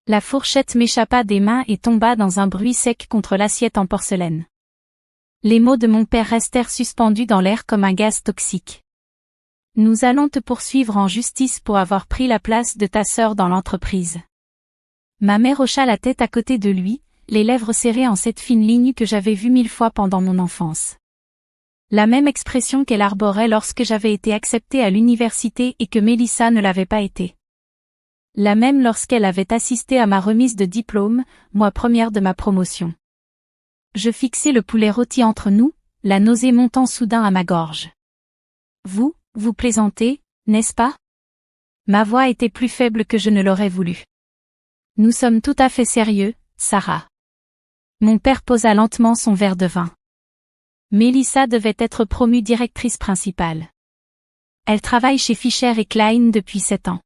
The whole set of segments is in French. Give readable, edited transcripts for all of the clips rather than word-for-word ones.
La fourchette m'échappa des mains et tomba dans un bruit sec contre l'assiette en porcelaine. Les mots de mon père restèrent suspendus dans l'air comme un gaz toxique. Nous allons te poursuivre en justice pour avoir pris la place de ta sœur dans l'entreprise. Ma mère hocha la tête à côté de lui, les lèvres serrées en cette fine ligne que j'avais vue 1000 fois pendant mon enfance. La même expression qu'elle arborait lorsque j'avais été acceptée à l'université et que Mélissa ne l'avait pas été. La même lorsqu'elle avait assisté à ma remise de diplôme, moi première de ma promotion. Je fixai le poulet rôti entre nous, la nausée montant soudain à ma gorge. Vous plaisantez, n'est-ce pas? Ma voix était plus faible que je ne l'aurais voulu. Nous sommes tout à fait sérieux, Sarah. Mon père posa lentement son verre de vin. Mélissa devait être promue directrice principale. Elle travaille chez Fisher & Klein depuis 7 ans.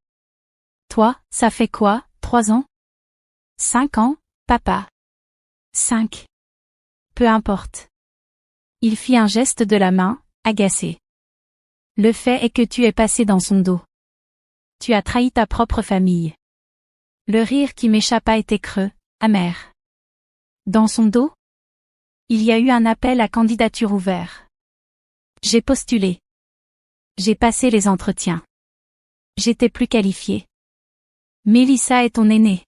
Toi, ça fait quoi, 3 ans? 5 ans, papa. 5. Peu importe. Il fit un geste de la main, agacé. Le fait est que tu es passé dans son dos. Tu as trahi ta propre famille. Le rire qui m'échappa était creux, amer. Dans son dos? Il y a eu un appel à candidature ouvert. J'ai postulé. J'ai passé les entretiens. J'étais plus qualifiée. Mélissa est ton aînée.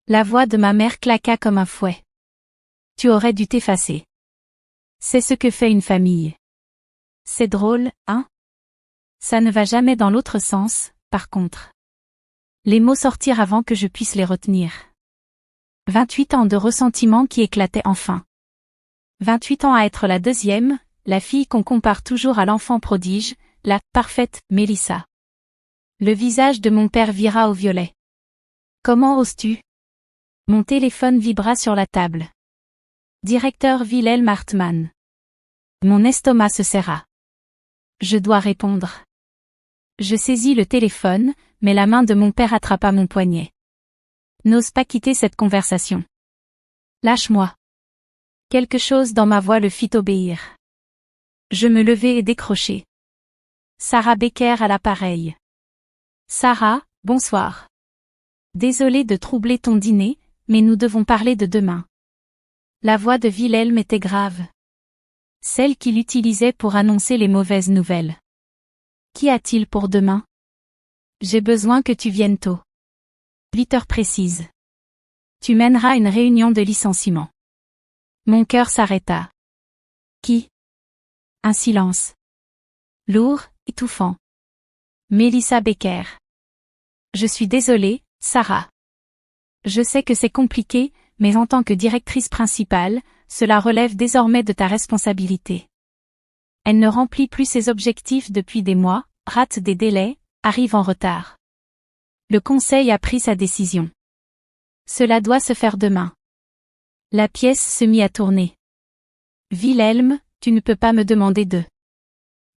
La voix de ma mère claqua comme un fouet. Tu aurais dû t'effacer. C'est ce que fait une famille. C'est drôle, hein? Ça ne va jamais dans l'autre sens, par contre. Les mots sortirent avant que je puisse les retenir. 28 ans de ressentiment qui éclataient enfin. 28 ans à être la deuxième, la fille qu'on compare toujours à l'enfant prodige, la parfaite Mélissa. Le visage de mon père vira au violet. Comment oses-tu? Mon téléphone vibra sur la table. Directeur Wilhelm Hartmann. Mon estomac se serra. Je dois répondre. Je saisis le téléphone, mais la main de mon père attrapa mon poignet. N'ose pas quitter cette conversation. Lâche-moi. Quelque chose dans ma voix le fit obéir. Je me levai et décrochai. Sarah Becker à l'appareil. Sarah, bonsoir. Désolée de troubler ton dîner, mais nous devons parler de demain. La voix de Wilhelm était grave. Celle qu'il utilisait pour annoncer les mauvaises nouvelles. Qu'y a-t-il pour demain? J'ai besoin que tu viennes tôt. 8 heures précises. Tu mèneras une réunion de licenciement. Mon cœur s'arrêta. Qui? Un silence. Lourd, étouffant. Mélissa Becker. Je suis désolée, Sarah. Je sais que c'est compliqué, mais en tant que directrice principale, cela relève désormais de ta responsabilité. Elle ne remplit plus ses objectifs depuis des mois, rate des délais, arrive en retard. Le conseil a pris sa décision. Cela doit se faire demain. La pièce se mit à tourner. Wilhelm, tu ne peux pas me demander de.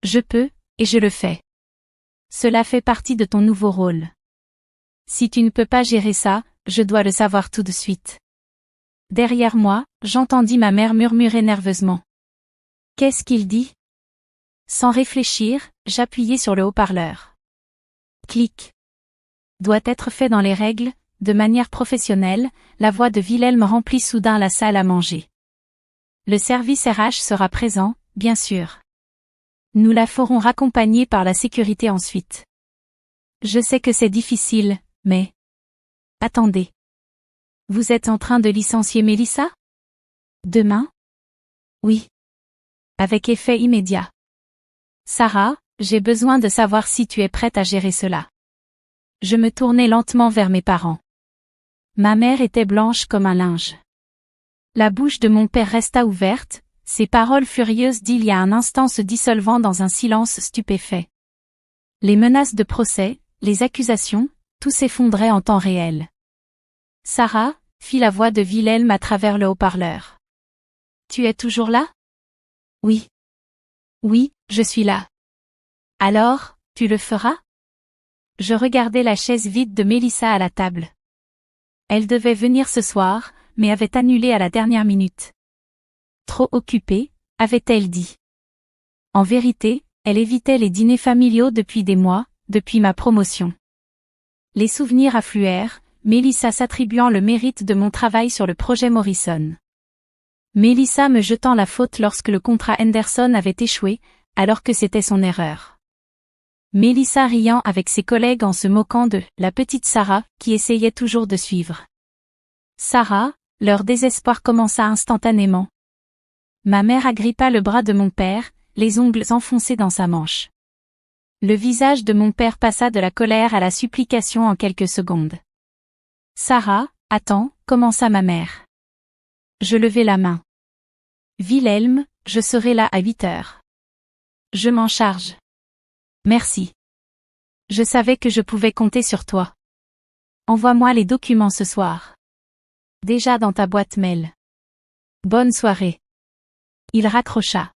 Je peux, et je le fais. Cela fait partie de ton nouveau rôle. Si tu ne peux pas gérer ça, je dois le savoir tout de suite. Derrière moi, j'entendis ma mère murmurer nerveusement. Qu'est-ce qu'il dit? Sans réfléchir, j'appuyai sur le haut-parleur. Clic. Doit être fait dans les règles, de manière professionnelle, la voix de Wilhelm remplit soudain la salle à manger. Le service RH sera présent, bien sûr. Nous la ferons raccompagner par la sécurité ensuite. Je sais que c'est difficile, mais... Attendez. Vous êtes en train de licencier Mélissa? Demain? Oui. Avec effet immédiat. Sarah, j'ai besoin de savoir si tu es prête à gérer cela. Je me tournai lentement vers mes parents. Ma mère était blanche comme un linge. La bouche de mon père resta ouverte, ses paroles furieuses d'il y a un instant se dissolvant dans un silence stupéfait. Les menaces de procès, les accusations, tout s'effondrait en temps réel. Sarah, fit la voix de Wilhelm à travers le haut-parleur. Tu es toujours là? Oui. Oui, je suis là. Alors, tu le feras? Je regardais la chaise vide de Mélissa à la table. Elle devait venir ce soir, mais avait annulé à la dernière minute. Trop occupée, avait-elle dit. En vérité, elle évitait les dîners familiaux depuis des mois, depuis ma promotion. Les souvenirs affluèrent, Mélissa s'attribuant le mérite de mon travail sur le projet Morrison. Mélissa me jetant la faute lorsque le contrat Henderson avait échoué, alors que c'était son erreur. Mélissa riant avec ses collègues en se moquant de la petite Sarah, qui essayait toujours de suivre. Sarah, leur désespoir commença instantanément. Ma mère agrippa le bras de mon père, les ongles enfoncés dans sa manche. Le visage de mon père passa de la colère à la supplication en quelques secondes. Sarah, attends, commença ma mère. Je levai la main. Wilhelm, je serai là à 8 heures. Je m'en charge. Merci. Je savais que je pouvais compter sur toi. Envoie-moi les documents ce soir. Déjà dans ta boîte mail. Bonne soirée. Il raccrocha.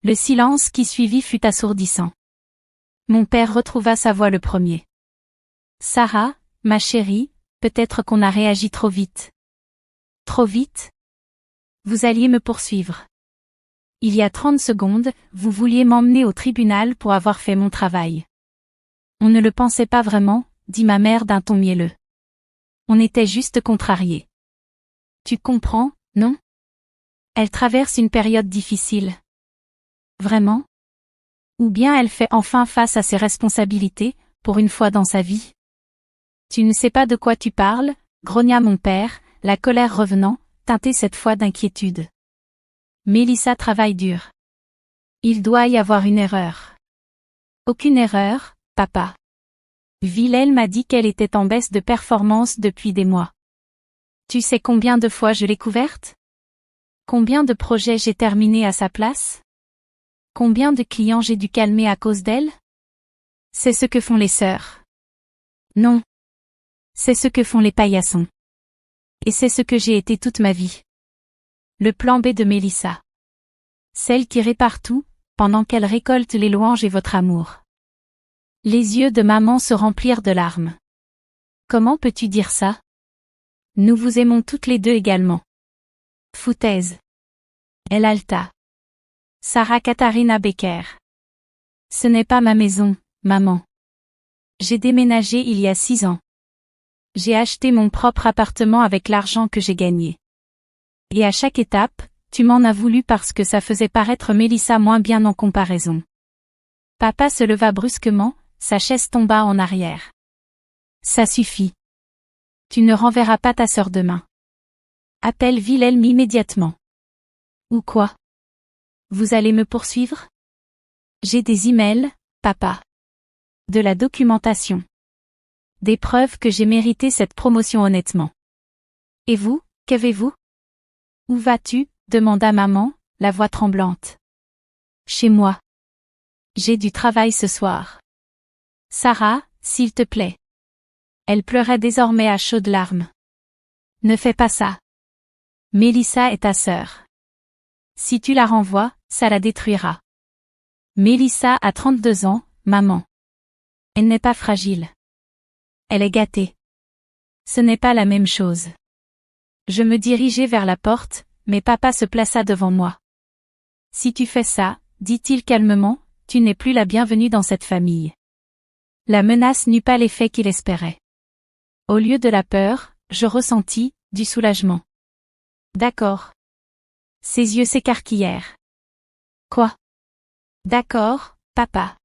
Le silence qui suivit fut assourdissant. Mon père retrouva sa voix le premier. Sarah, ma chérie, peut-être qu'on a réagi trop vite. Trop vite? Vous alliez me poursuivre. Il y a 30 secondes, vous vouliez m'emmener au tribunal pour avoir fait mon travail. On ne le pensait pas vraiment, dit ma mère d'un ton mielleux. On était juste contrariés. Tu comprends, non? Elle traverse une période difficile. Vraiment? Ou bien elle fait enfin face à ses responsabilités, pour une fois dans sa vie? Tu ne sais pas de quoi tu parles, grogna mon père, la colère revenant, teintée cette fois d'inquiétude. Mélissa travaille dur. Il doit y avoir une erreur. Aucune erreur, papa. Wilhelm m'a dit qu'elle était en baisse de performance depuis des mois. Tu sais combien de fois je l'ai couverte? Combien de projets j'ai terminés à sa place? Combien de clients j'ai dû calmer à cause d'elle? C'est ce que font les sœurs. Non. C'est ce que font les paillassons. Et c'est ce que j'ai été toute ma vie. Le plan B de Mélissa. Celle qui répare tout, pendant qu'elle récolte les louanges et votre amour. Les yeux de maman se remplirent de larmes. Comment peux-tu dire ça? Nous vous aimons toutes les deux également. Foutaise. Elle haleta. Sarah Katharina Becker. Ce n'est pas ma maison, maman. J'ai déménagé il y a 6 ans. J'ai acheté mon propre appartement avec l'argent que j'ai gagné. Et à chaque étape, tu m'en as voulu parce que ça faisait paraître Mélissa moins bien en comparaison. Papa se leva brusquement, sa chaise tomba en arrière. Ça suffit. Tu ne renverras pas ta sœur demain. Appelle Wilhelm immédiatement. Ou quoi? Vous allez me poursuivre? J'ai des emails, papa. De la documentation. Des preuves que j'ai mérité cette promotion honnêtement. Et vous, qu'avez-vous? Où vas-tu? Demanda maman, la voix tremblante. Chez moi. J'ai du travail ce soir. Sarah, s'il te plaît. Elle pleurait désormais à chaudes larmes. Ne fais pas ça. Mélissa est ta sœur. Si tu la renvoies, ça la détruira. Mélissa a 32 ans, maman. Elle n'est pas fragile. Elle est gâtée. Ce n'est pas la même chose. Je me dirigeai vers la porte, mais papa se plaça devant moi. Si tu fais ça, dit-il calmement, tu n'es plus la bienvenue dans cette famille. La menace n'eut pas l'effet qu'il espérait. Au lieu de la peur, je ressentis du soulagement. D'accord. Ses yeux s'écarquillèrent. Quoi? D'accord, papa.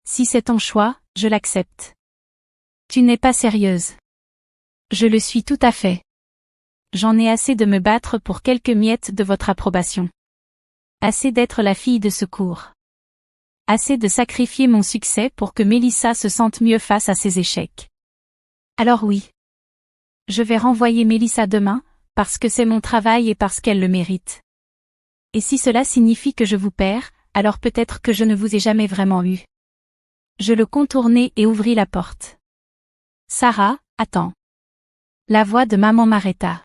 Si c'est ton choix, je l'accepte. Tu n'es pas sérieuse. Je le suis tout à fait. J'en ai assez de me battre pour quelques miettes de votre approbation. Assez d'être la fille de secours. Assez de sacrifier mon succès pour que Mélissa se sente mieux face à ses échecs. Alors oui. Je vais renvoyer Mélissa demain, parce que c'est mon travail et parce qu'elle le mérite. Et si cela signifie que je vous perds, alors peut-être que je ne vous ai jamais vraiment eu. Je le contournai et ouvris la porte. Sarah, attends. La voix de maman m'arrêta.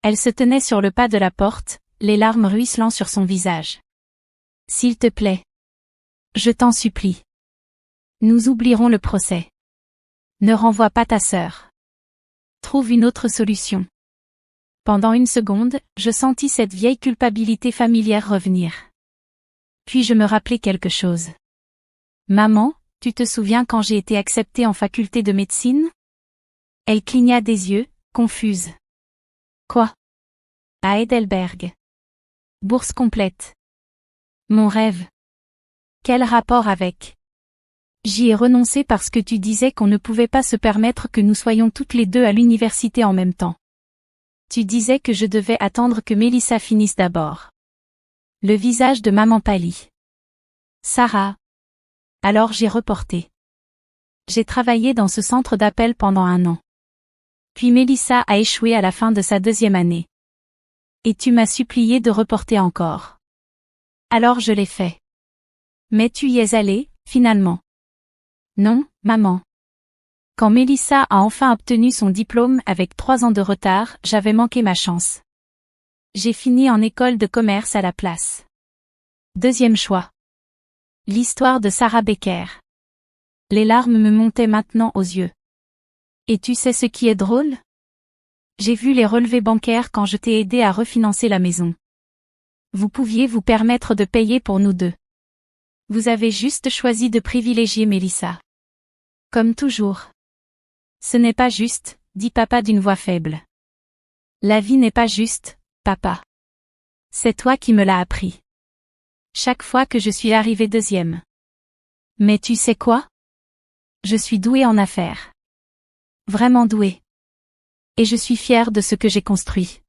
Elle se tenait sur le pas de la porte, les larmes ruisselant sur son visage. S'il te plaît. Je t'en supplie. Nous oublierons le procès. Ne renvoie pas ta sœur. Trouve une autre solution. Pendant une seconde, je sentis cette vieille culpabilité familière revenir. Puis je me rappelai quelque chose. Maman, tu te souviens quand j'ai été acceptée en faculté de médecine? Elle cligna des yeux, confuse. Quoi? À Heidelberg. Bourse complète. Mon rêve. Quel rapport avec? J'y ai renoncé parce que tu disais qu'on ne pouvait pas se permettre que nous soyons toutes les deux à l'université en même temps. Tu disais que je devais attendre que Mélissa finisse d'abord. Le visage de maman pâlit. Sarah. Alors j'ai reporté. J'ai travaillé dans ce centre d'appel pendant 1 an. Puis Mélissa a échoué à la fin de sa 2e année. Et tu m'as supplié de reporter encore. Alors je l'ai fait. Mais tu y es allée, finalement. Non, maman. Quand Mélissa a enfin obtenu son diplôme avec 3 ans de retard, j'avais manqué ma chance. J'ai fini en école de commerce à la place. 2e choix. L'histoire de Sarah Becker. Les larmes me montaient maintenant aux yeux. Et tu sais ce qui est drôle? J'ai vu les relevés bancaires quand je t'ai aidé à refinancer la maison. Vous pouviez vous permettre de payer pour nous deux. Vous avez juste choisi de privilégier Mélissa. Comme toujours. Ce n'est pas juste, dit papa d'une voix faible. La vie n'est pas juste, papa. C'est toi qui me l'as appris. Chaque fois que je suis arrivée 2e. Mais tu sais quoi? Je suis douée en affaires. Vraiment douée. Et je suis fière de ce que j'ai construit.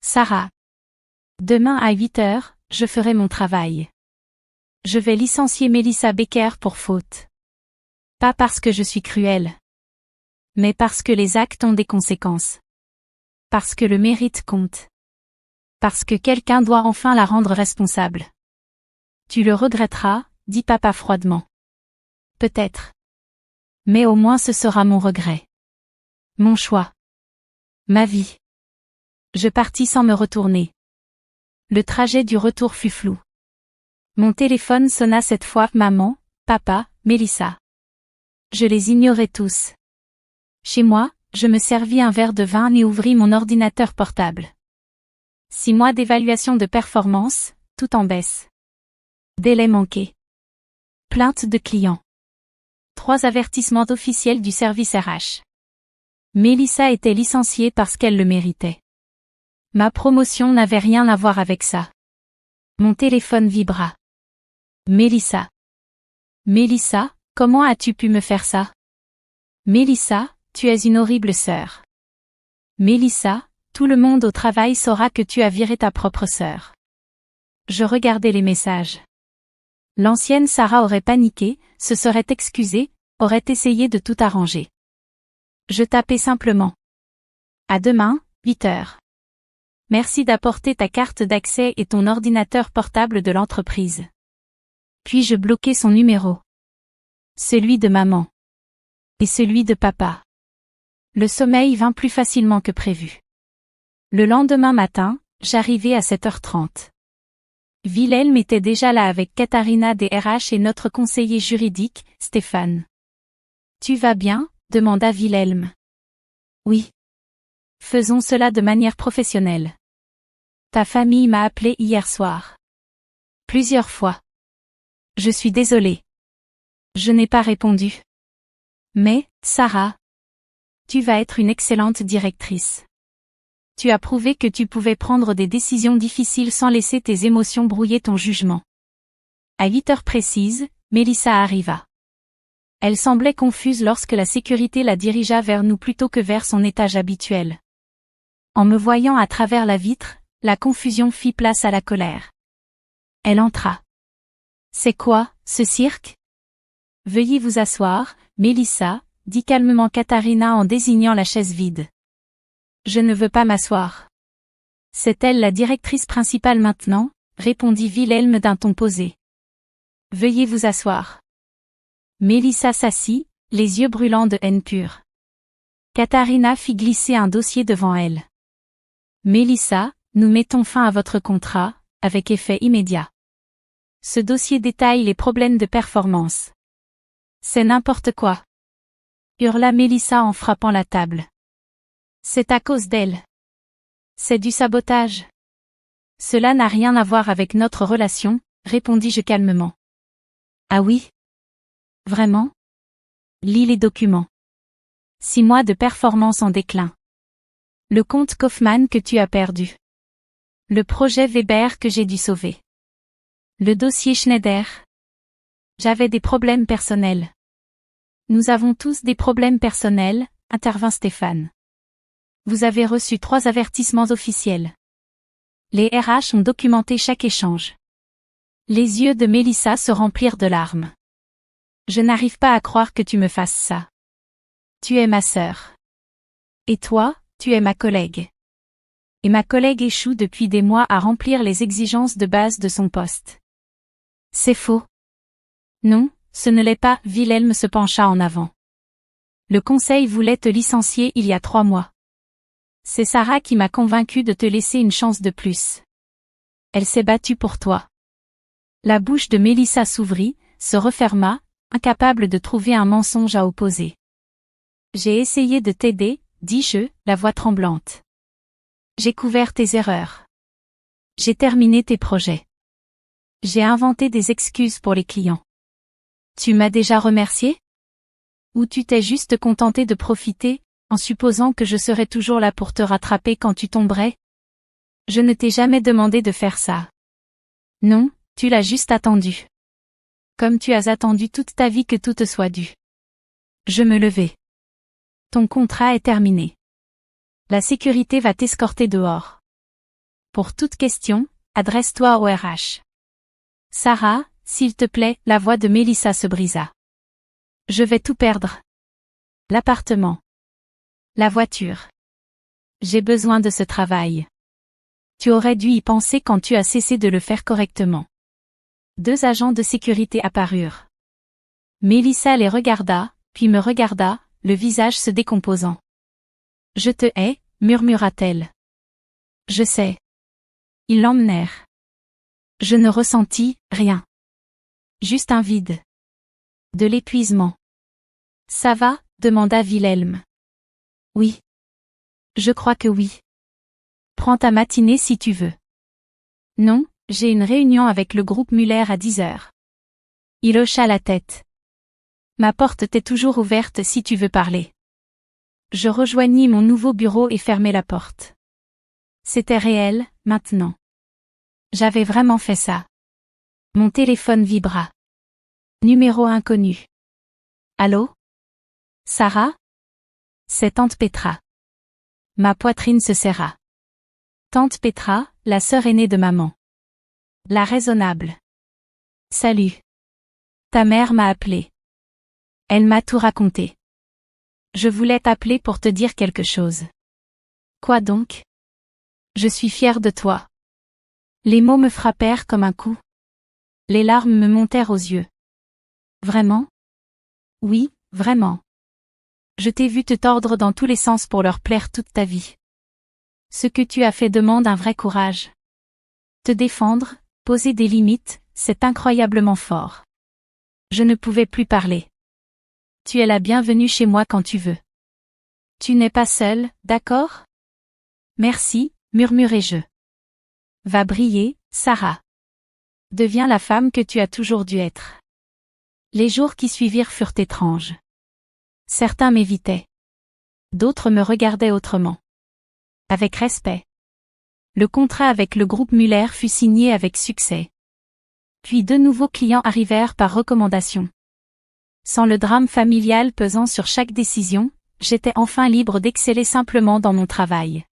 Sarah. Demain à 8 heures, je ferai mon travail. Je vais licencier Mélissa Becker pour faute. Pas parce que je suis cruelle. Mais parce que les actes ont des conséquences. Parce que le mérite compte. Parce que quelqu'un doit enfin la rendre responsable. Tu le regretteras, dit papa froidement. Peut-être. Mais au moins ce sera mon regret. Mon choix. Ma vie. Je partis sans me retourner. Le trajet du retour fut flou. Mon téléphone sonna cette fois maman, papa, Mélissa. Je les ignorais tous. Chez moi, je me servis un verre de vin et ouvris mon ordinateur portable. 6 mois d'évaluation de performance, tout en baisse. Délai manqué. Plainte de client. 3 avertissements officiels du service RH. Mélissa était licenciée parce qu'elle le méritait. Ma promotion n'avait rien à voir avec ça. Mon téléphone vibra. Mélissa. Mélissa, comment as-tu pu me faire ça? Mélissa, tu es une horrible sœur. Mélissa, tout le monde au travail saura que tu as viré ta propre sœur. Je regardais les messages. L'ancienne Sarah aurait paniqué, se serait excusée, aurait essayé de tout arranger. Je tapais simplement. À demain, 8 heures. Merci d'apporter ta carte d'accès et ton ordinateur portable de l'entreprise. Puis je bloquais son numéro. Celui de maman. Et celui de papa. Le sommeil vint plus facilement que prévu. Le lendemain matin, j'arrivais à 7h30. Wilhelm était déjà là avec Katharina des RH et notre conseiller juridique, Stéphane. Tu vas bien? Demanda Wilhelm. Oui. Faisons cela de manière professionnelle. Ta famille m'a appelé hier soir. Plusieurs fois. Je suis désolée. Je n'ai pas répondu. Mais, Sarah, tu vas être une excellente directrice. Tu as prouvé que tu pouvais prendre des décisions difficiles sans laisser tes émotions brouiller ton jugement. À 8 heures précises, Mélissa arriva. Elle semblait confuse lorsque la sécurité la dirigea vers nous plutôt que vers son étage habituel. En me voyant à travers la vitre, la confusion fit place à la colère. Elle entra. C'est quoi, ce cirque? Veuillez vous asseoir, Mélissa, dit calmement Katharina en désignant la chaise vide. Je ne veux pas m'asseoir. C'est elle la directrice principale maintenant, répondit Wilhelm d'un ton posé. Veuillez vous asseoir. Mélissa s'assit, les yeux brûlants de haine pure. Katharina fit glisser un dossier devant elle. Mélissa, nous mettons fin à votre contrat, avec effet immédiat. Ce dossier détaille les problèmes de performance. C'est n'importe quoi. Hurla Mélissa en frappant la table. C'est à cause d'elle. C'est du sabotage. Cela n'a rien à voir avec notre relation, répondis-je calmement. Ah oui? Vraiment? Lis les documents. 6 mois de performance en déclin. Le compte Kaufmann que tu as perdu. Le projet Weber que j'ai dû sauver. Le dossier Schneider. J'avais des problèmes personnels. Nous avons tous des problèmes personnels, intervint Stéphane. Vous avez reçu 3 avertissements officiels. Les RH ont documenté chaque échange. Les yeux de Mélissa se remplirent de larmes. Je n'arrive pas à croire que tu me fasses ça. Tu es ma sœur. Et toi, tu es ma collègue. Et ma collègue échoue depuis des mois à remplir les exigences de base de son poste. C'est faux. Non, ce ne l'est pas, Wilhelm se pencha en avant. Le conseil voulait te licencier il y a 3 mois. C'est Sarah qui m'a convaincu de te laisser une chance de plus. Elle s'est battue pour toi. La bouche de Mélissa s'ouvrit, se referma, incapable de trouver un mensonge à opposer. J'ai essayé de t'aider, dis-je, la voix tremblante. J'ai couvert tes erreurs. J'ai terminé tes projets. J'ai inventé des excuses pour les clients. Tu m'as déjà remercié? Ou tu t'es juste contenté de profiter, en supposant que je serais toujours là pour te rattraper quand tu tomberais? Je ne t'ai jamais demandé de faire ça. Non, tu l'as juste attendu. Comme tu as attendu toute ta vie que tout te soit dû. Je me levai. Ton contrat est terminé. La sécurité va t'escorter dehors. Pour toute question, adresse-toi au RH. Sarah, s'il te plaît, la voix de Mélissa se brisa. Je vais tout perdre. L'appartement. La voiture. J'ai besoin de ce travail. Tu aurais dû y penser quand tu as cessé de le faire correctement. 2 agents de sécurité apparurent. Mélissa les regarda, puis me regarda, le visage se décomposant. Je te hais, murmura-t-elle. Je sais. Ils l'emmenèrent. Je ne ressentis rien. Juste un vide. De l'épuisement. Ça va? Demanda Wilhelm. Oui. Je crois que oui. Prends ta matinée si tu veux. Non, j'ai une réunion avec le groupe Muller à 10 heures. Il hocha la tête. Ma porte t'est toujours ouverte si tu veux parler. Je rejoignis mon nouveau bureau et fermai la porte. C'était réel, maintenant. J'avais vraiment fait ça. Mon téléphone vibra. Numéro inconnu. Allô? Sarah? C'est tante Petra. Ma poitrine se serra. Tante Petra, la sœur aînée de maman. La raisonnable. Salut. Ta mère m'a appelé. Elle m'a tout raconté. Je voulais t'appeler pour te dire quelque chose. Quoi donc? Je suis fière de toi. Les mots me frappèrent comme un coup. Les larmes me montèrent aux yeux. Vraiment? Oui, vraiment. Je t'ai vu te tordre dans tous les sens pour leur plaire toute ta vie. Ce que tu as fait demande un vrai courage. Te défendre, poser des limites, c'est incroyablement fort. Je ne pouvais plus parler. Tu es la bienvenue chez moi quand tu veux. Tu n'es pas seule, d'accord? Merci, murmurai-je. Va briller, Sarah. Deviens la femme que tu as toujours dû être. Les jours qui suivirent furent étranges. Certains m'évitaient. D'autres me regardaient autrement. Avec respect. Le contrat avec le groupe Muller fut signé avec succès. Puis 2 nouveaux clients arrivèrent par recommandation. Sans le drame familial pesant sur chaque décision, j'étais enfin libre d'exceller simplement dans mon travail.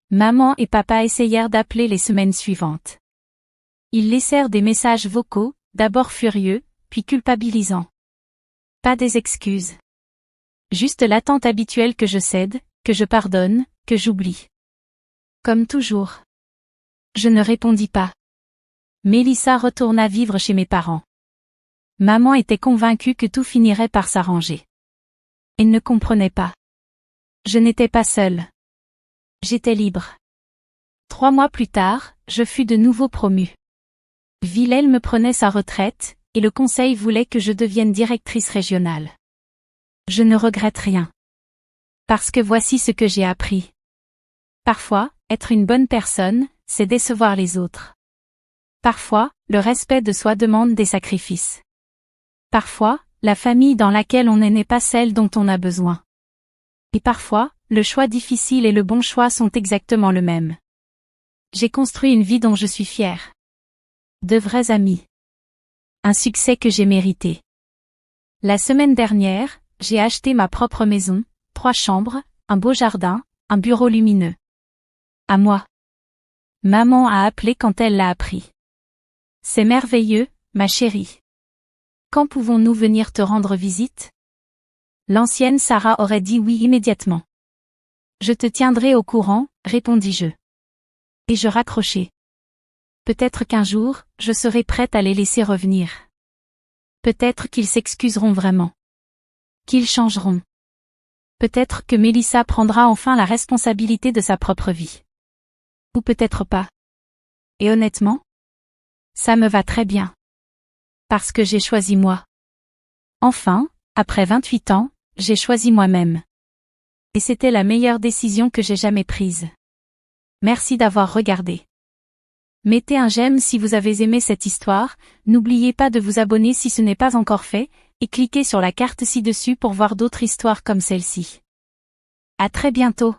Maman et papa essayèrent d'appeler les semaines suivantes. Ils laissèrent des messages vocaux, d'abord furieux, puis culpabilisants. Pas des excuses. Juste l'attente habituelle que je cède, que je pardonne, que j'oublie. Comme toujours. Je ne répondis pas. Mélissa retourna vivre chez mes parents. Maman était convaincue que tout finirait par s'arranger. Elle ne comprenait pas. Je n'étais pas seule. J'étais libre. 3 mois plus tard, je fus de nouveau promue. Wilhelm prenait sa retraite, et le conseil voulait que je devienne directrice régionale. Je ne regrette rien. Parce que voici ce que j'ai appris. Parfois, être une bonne personne, c'est décevoir les autres. Parfois, le respect de soi demande des sacrifices. Parfois, la famille dans laquelle on est n'est pas celle dont on a besoin. Et parfois, le choix difficile et le bon choix sont exactement le même. J'ai construit une vie dont je suis fière. De vrais amis. Un succès que j'ai mérité. La semaine dernière, j'ai acheté ma propre maison, 3 chambres, un beau jardin, un bureau lumineux. À moi. Maman a appelé quand elle l'a appris. C'est merveilleux, ma chérie. Quand pouvons-nous venir te rendre visite? L'ancienne Sarah aurait dit oui immédiatement. Je te tiendrai au courant, répondis-je. Et je raccrochai. Peut-être qu'un jour, je serai prête à les laisser revenir. Peut-être qu'ils s'excuseront vraiment. Qu'ils changeront. Peut-être que Mélissa prendra enfin la responsabilité de sa propre vie. Ou peut-être pas. Et honnêtement, ça me va très bien. Parce que j'ai choisi moi. Enfin, après 28 ans, j'ai choisi moi-même. Et c'était la meilleure décision que j'ai jamais prise. Merci d'avoir regardé. Mettez un j'aime si vous avez aimé cette histoire, n'oubliez pas de vous abonner si ce n'est pas encore fait, et cliquez sur la carte ci-dessus pour voir d'autres histoires comme celle-ci. À très bientôt.